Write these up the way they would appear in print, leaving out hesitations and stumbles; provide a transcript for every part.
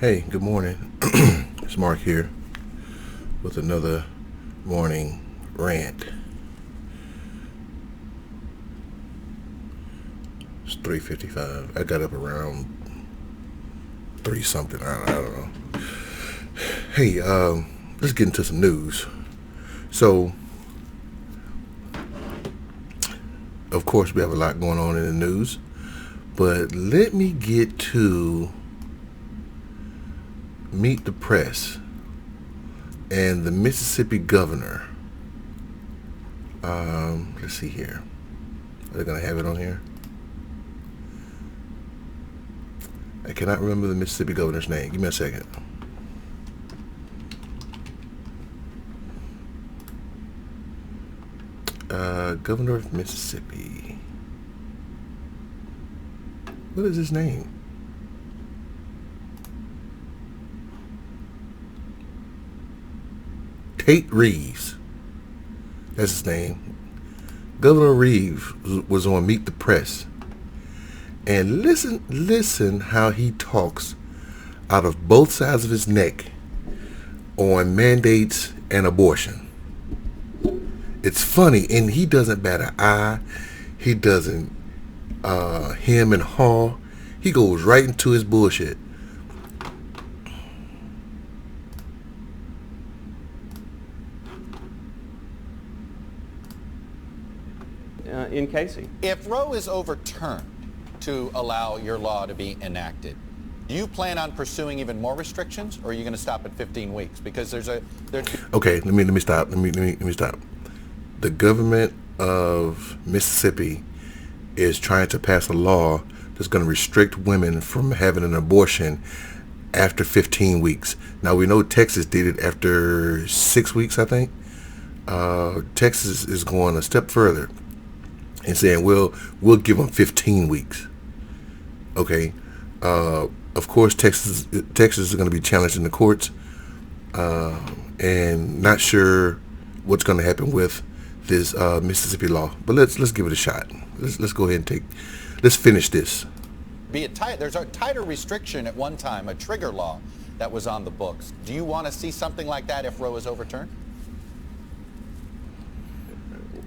Hey, good morning. It's Mark here with another morning rant. It's 3:55. I got up around 3 something. I don't know. Hey, let's get into some news. So, of course, we have a lot going on in the news, but let me get to Meet the Press and the Mississippi governor. Let's see here. Are they going to have it on here? I cannot remember the Mississippi governor's name. Give me a second. Governor of Mississippi. What is his name? Tate Reeves. That's his name. Governor Reeves was on Meet the Press. And listen how he talks out of both sides of his neck on mandates and abortion. It's funny, and he doesn't bat an eye. He doesn't hem and haw. He goes right into his bullshit. In Casey. If Roe is overturned to allow your law to be enacted, do you plan on pursuing even more restrictions, or are you going to stop at 15 weeks? Because there's Okay, let me stop. Let me stop. The government of Mississippi is trying to pass a law that's going to restrict women from having an abortion after 15 weeks. Now, we know Texas did it after 6 weeks, I think. Texas is going a step further and saying we'll give them 15 weeks. Okay. Of course, Texas is going to be challenged in the courts, and not sure what's going to happen with this Mississippi law. But let's give it a shot. Let's go ahead and let's finish this. There's a tighter restriction at one time, a trigger law that was on the books. Do you want to see something like that if Roe is overturned?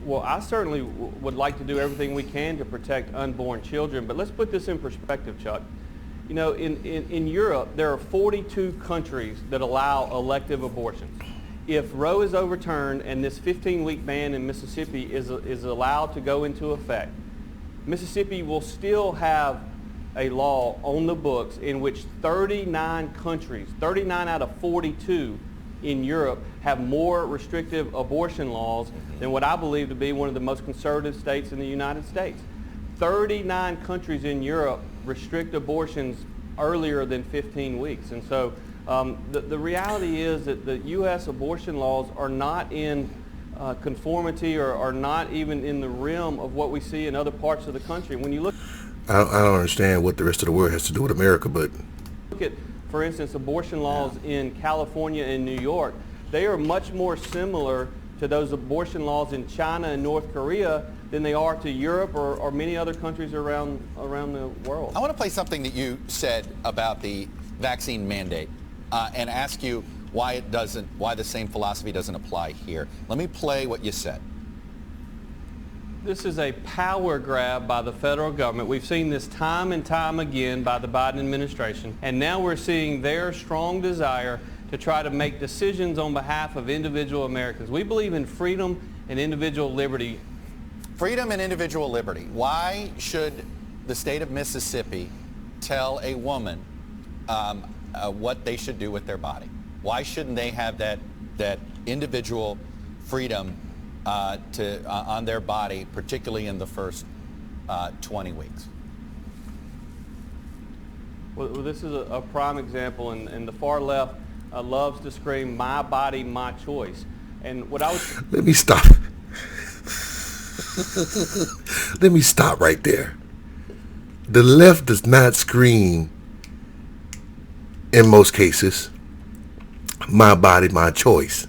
Well, I certainly would like to do everything we can to protect unborn children, but let's put this in perspective, Chuck. You know, in Europe, there are 42 countries that allow elective abortions. If Roe is overturned and this 15-week ban in Mississippi is allowed to go into effect, Mississippi will still have a law on the books in which 39 countries, 39 out of 42 in Europe, have more restrictive abortion laws than what I believe to be one of the most conservative states in the United States. 39 countries in Europe restrict abortions earlier than 15 weeks. And so the reality is that the U.S. abortion laws are not in conformity or are not even in the realm of what we see in other parts of the country. When you look, I don't understand what the rest of the world has to do with America, but look at, for instance, abortion laws in California and New York, they are much more similar to those abortion laws in China and North Korea than they are to Europe or many other countries around the world. I want to play something that you said about the vaccine mandate and ask you why the same philosophy doesn't apply here. Let me play what you said. This is a power grab by the federal government. We've seen this time and time again by the Biden administration, and now we're seeing their strong desire to try to make decisions on behalf of individual Americans. We believe in freedom and individual liberty. Freedom and individual liberty. Why should the state of Mississippi tell a woman what they should do with their body? Why shouldn't they have that individual freedom on their body, particularly in the first 20 weeks? Well, this is a prime example, and the far left loves to scream, "My body, my choice." And what I would... Let me stop. Let me stop right there. The left does not scream, in most cases, "My body, my choice."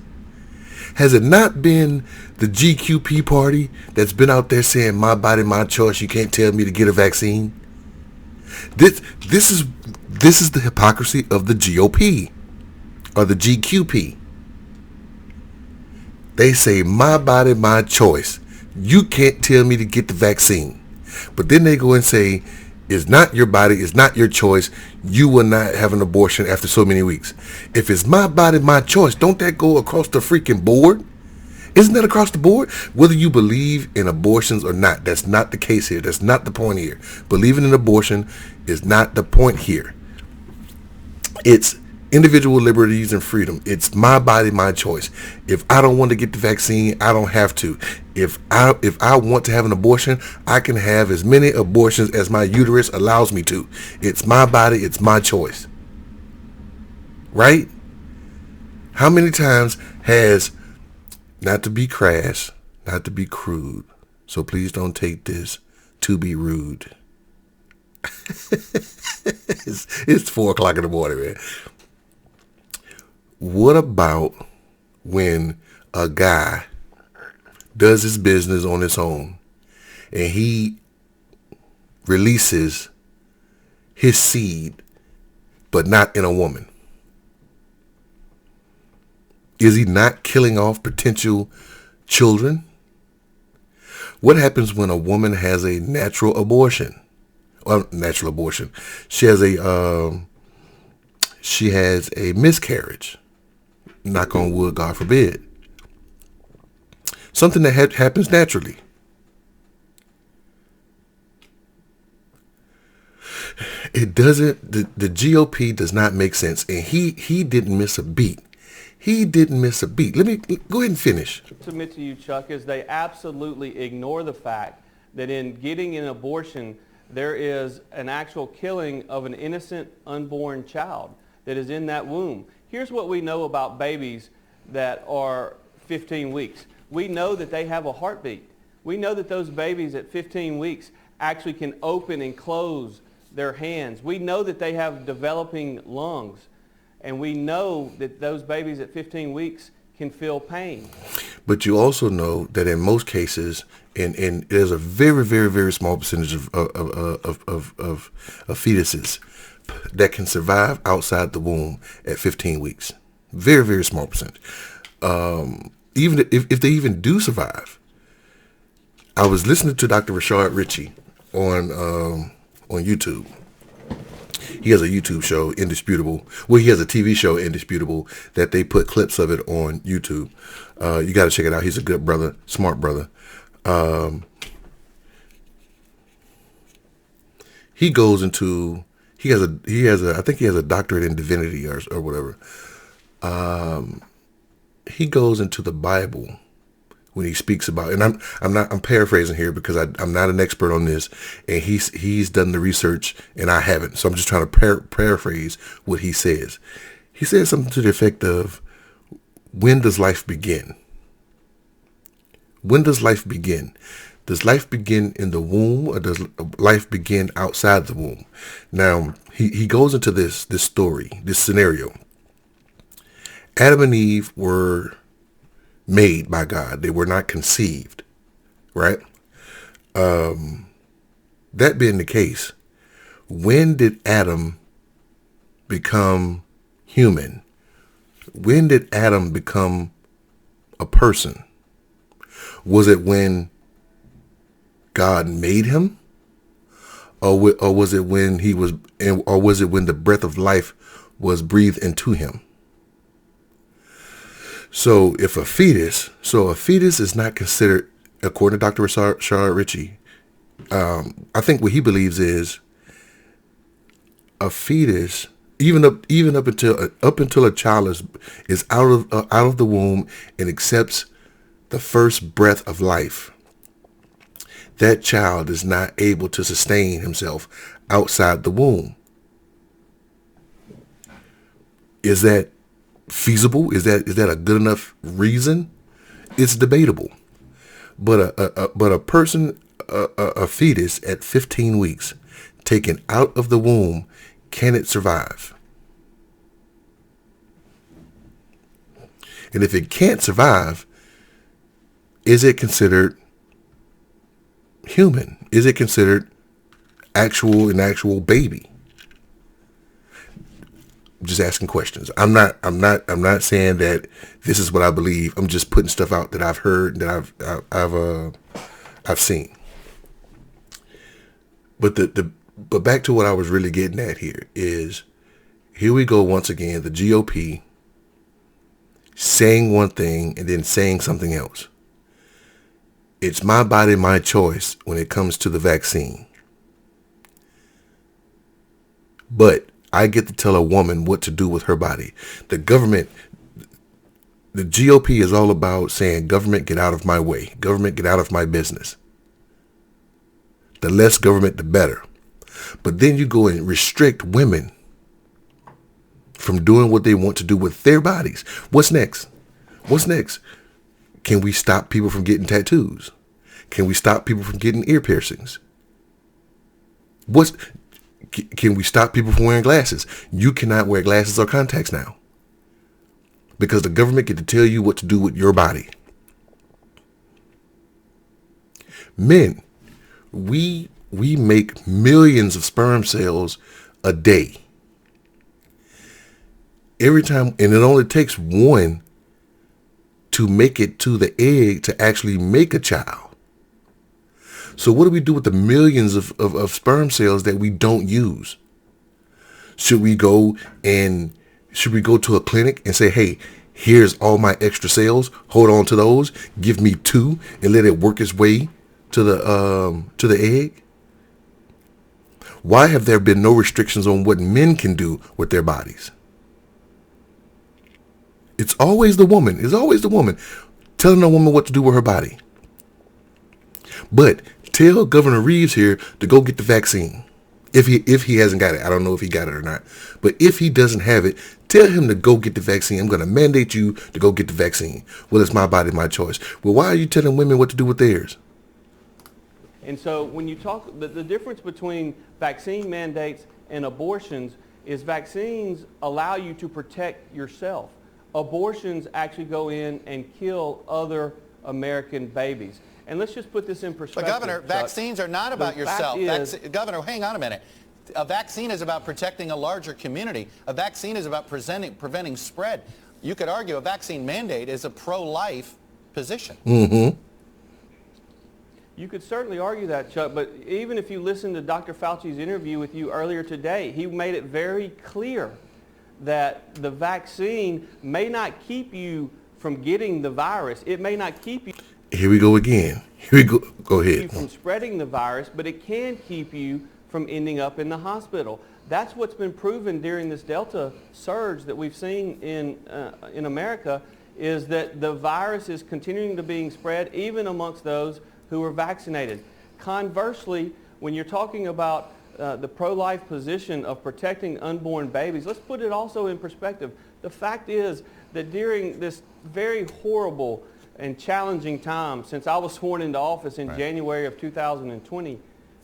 Has it not been the GQP party that's been out there saying, "My body, my choice, you can't tell me to get a vaccine"? This is the hypocrisy of the GOP or the GQP. They say my body, my choice. You can't tell me to get the vaccine. But then they go and say, it's not your body, it's not your choice. You will not have an abortion after so many weeks. If it's my body, my choice, don't that go across the freaking board? Isn't that across the board? Whether you believe in abortions or not, that's not the case here. That's not the point here. Believing in abortion is not the point here. It's individual liberties and freedom. It's my body, my choice. If I don't want to get the vaccine, I don't have to. If I want to have an abortion, I can have as many abortions as my uterus allows me to. It's my body, it's my choice. Right? How many times has, not to be crass, not to be crude, so please don't take this to be rude. It's 4 o'clock in the morning, man. What about when a guy does his business on his own and he releases his seed, but not in a woman? Is he not killing off potential children? What happens when a woman has a natural abortion? Well, natural abortion. She has a miscarriage. Knock on wood, God forbid. Something that happens naturally. It doesn't. The GOP does not make sense, and he didn't miss a beat. He didn't miss a beat. Let me go ahead and finish. Submit to you, Chuck, is they absolutely ignore the fact that in getting an abortion, there is an actual killing of an innocent unborn child that is in that womb. Here's what we know about babies that are 15 weeks. We know that they have a heartbeat. We know that those babies at 15 weeks actually can open and close their hands. We know that they have developing lungs. And we know that those babies at 15 can feel pain. But you also know that in most cases, and there's a very, very, very small percentage of fetuses that can survive outside the womb at 15 weeks. Very, very small percentage. Even if they even do survive. I was listening to Dr. Rashard Ritchie on YouTube. He has a YouTube show, Indisputable. Well, he has a TV show, Indisputable, that they put clips of it on YouTube. You got to check it out. He's a good brother, smart brother. He goes into, I think he has a doctorate in divinity or whatever. He goes into the Bible when he speaks about, and I'm paraphrasing here because I'm not an expert on this, and he's done the research and I haven't, so I'm just trying to paraphrase what he says. He says something to the effect of, when does life begin? When does life begin? Does life begin in the womb, or does life begin outside the womb? Now he goes into this story, this scenario. Adam and Eve were made by God. They were not conceived, right? That being the case, when did Adam become human? When did Adam become a person? Was it when God made him? Or was it when or was it when the breath of life was breathed into him? So a fetus is not considered, according to Dr. Rashard Ritchie, I think what he believes is a fetus, even up until a child is out of the womb and accepts the first breath of life, that child is not able to sustain himself outside the womb. Is that feasible? Is that a good enough reason? It's debatable. But a person, a fetus at 15 weeks, taken out of the womb, can it survive? And if it can't survive, is it considered human? Is it considered actual baby. Just asking questions. I'm not saying that this is what I believe. I'm just putting stuff out that I've heard, that I've seen. But but back to what I was really getting at here we go once again, the GOP saying one thing and then saying something else. It's my body, my choice when it comes to the vaccine. But I get to tell a woman what to do with her body. The government, the GOP is all about saying, government, get out of my way. Government, get out of my business. The less government, the better. But then you go and restrict women from doing what they want to do with their bodies. What's next? What's next? Can we stop people from getting tattoos? Can we stop people from getting ear piercings? Can we stop people from wearing glasses? You cannot wear glasses or contacts now because the government get to tell you what to do with your body. Men, we make millions of sperm cells a day. Every time, and it only takes one to make it to the egg to actually make a child. So what do we do with the millions of sperm cells that we don't use? Should we go to a clinic and say, hey, here's all my extra cells. Hold on to those. Give me 2 and let it work its way to the egg? Why have there been no restrictions on what men can do with their bodies? It's always the woman. It's always the woman telling a woman what to do with her body. But tell Governor Reeves here to go get the vaccine. If he hasn't got it, I don't know if he got it or not. But if he doesn't have it, tell him to go get the vaccine. I'm going to mandate you to go get the vaccine. Well, it's my body, my choice. Well, why are you telling women what to do with theirs? And so when you talk, the difference between vaccine mandates and abortions is vaccines allow you to protect yourself. Abortions actually go in and kill other American babies. And let's just put this in perspective. But Governor, vaccines are not about yourself. Governor, hang on a minute. A vaccine is about protecting a larger community. A vaccine is about preventing spread. You could argue a vaccine mandate is a pro-life position. Mm-hmm. You could certainly argue that, Chuck, but even if you listen to Dr. Fauci's interview with you earlier today, he made it very clear that the vaccine may not keep you from getting the virus. It may not keep you. Here we go again. Here we go. Go ahead. You from spreading the virus, but it can keep you from ending up in the hospital. That's what's been proven during this Delta surge that we've seen in America, is that the virus is continuing to being spread even amongst those who are vaccinated. Conversely, when you're talking about the pro-life position of protecting unborn babies, let's put it also in perspective. The fact is that during this very horrible and challenging time since I was sworn into office in January of 2020,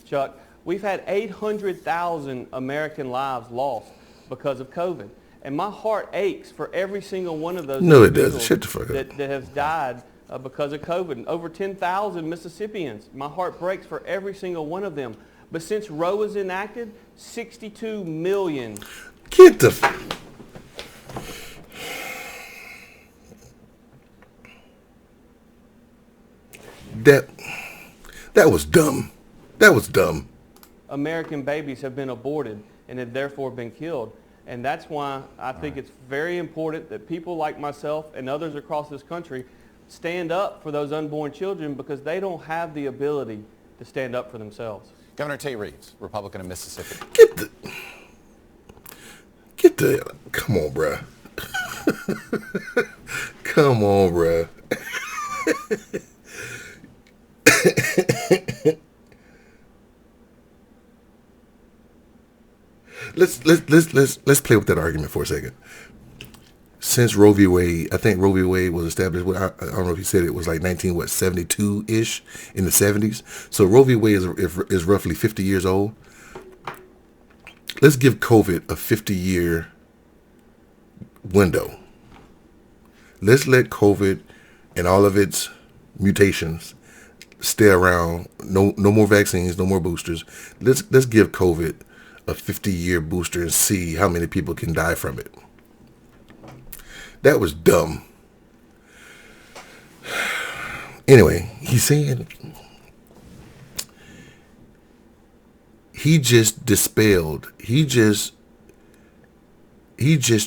Chuck, we've had 800,000 American lives lost because of COVID. And my heart aches for every single one of those that has died because of COVID. Over 10,000 Mississippians. My heart breaks for every single one of them. But since Roe was enacted, 62 million. Get the... That was dumb. That was dumb. American babies have been aborted and have therefore been killed. And that's why I think it's very important that people like myself and others across this country stand up for those unborn children, because they don't have the ability to stand up for themselves. Governor Tate Reeves, Republican of Mississippi. Come on, bruh. Come on, bruh. Let's play with that argument for a second. Since Roe v. Wade, I think Roe v. Wade was established, I don't know if he said it was like 72-ish in the 70s. So Roe v. Wade is roughly 50 years old. Let's give COVID a 50-year window. Let's let COVID and all of its mutations, stay around. No more vaccines, no more boosters. Let's give COVID a 50-year booster and see how many people can die from it. That was dumb. Anyway, he's saying he just dispelled. He just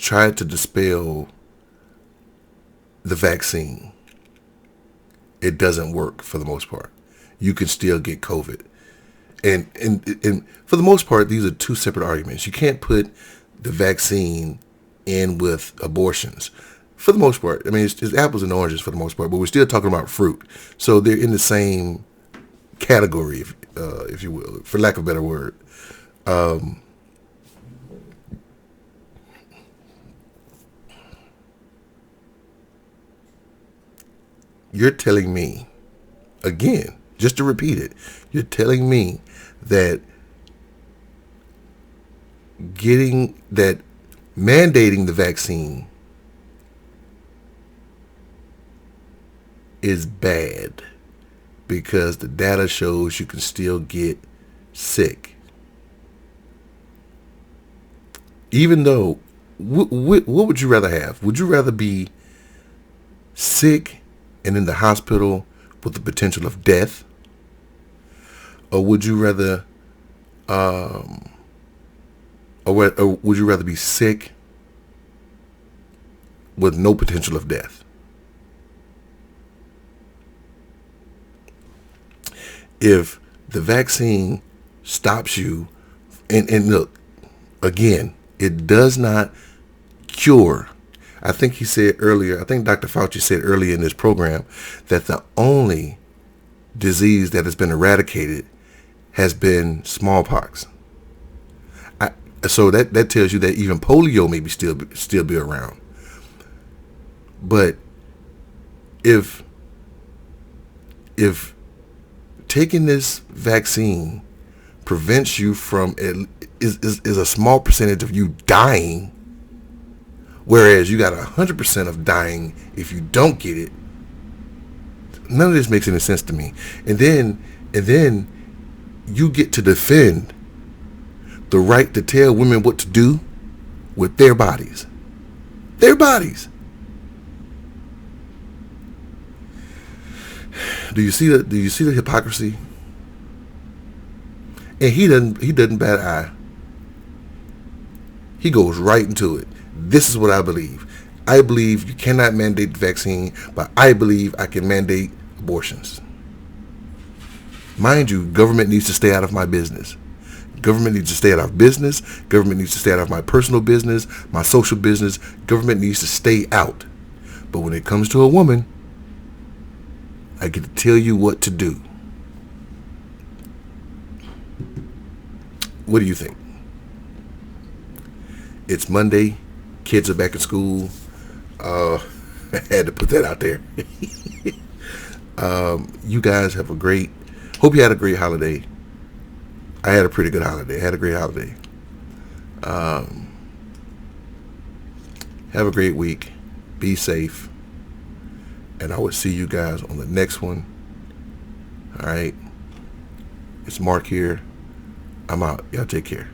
tried to dispel the vaccine. It doesn't work for the most part. You can still get COVID. And for the most part, these are two separate arguments. You can't put the vaccine in with abortions. For the most part, I mean, it's apples and oranges for the most part, but we're still talking about fruit. So they're in the same category, if you will, for lack of a better word. You're telling me, again, just to repeat it, you're telling me that mandating the vaccine is bad because the data shows you can still get sick. Even though, what would you rather have? Would you rather be sick and in the hospital with the potential of death? Or would you rather, or would you rather be sick with no potential of death? If the vaccine stops you, and look, again, it does not cure. I think he said earlier, I think Dr. Fauci said earlier in this program that the only disease that has been eradicated has been smallpox. So that tells you that even polio may be still be around. But if taking this vaccine prevents you from is a small percentage of you dying, whereas you got 100% of dying if you don't get it, none of this makes any sense to me. And then you get to defend the right to tell women what to do with their bodies. Their bodies. Do you see the hypocrisy? And he doesn't bat an eye. He goes right into it. This is what I believe. I believe you cannot mandate the vaccine, but I believe I can mandate abortions. Mind you, government needs to stay out of my business. Government needs to stay out of business. Government needs to stay out of my personal business, my social business. Government needs to stay out. But when it comes to a woman, I get to tell you what to do. What do you think? It's Monday. Kids are back in school. I had to put that out there. You guys have a great, hope you had a great holiday. I had a pretty good holiday. I had a great holiday. Have a great week. Be safe. And I will see you guys on the next one. All right. It's Mark here. I'm out. Y'all take care.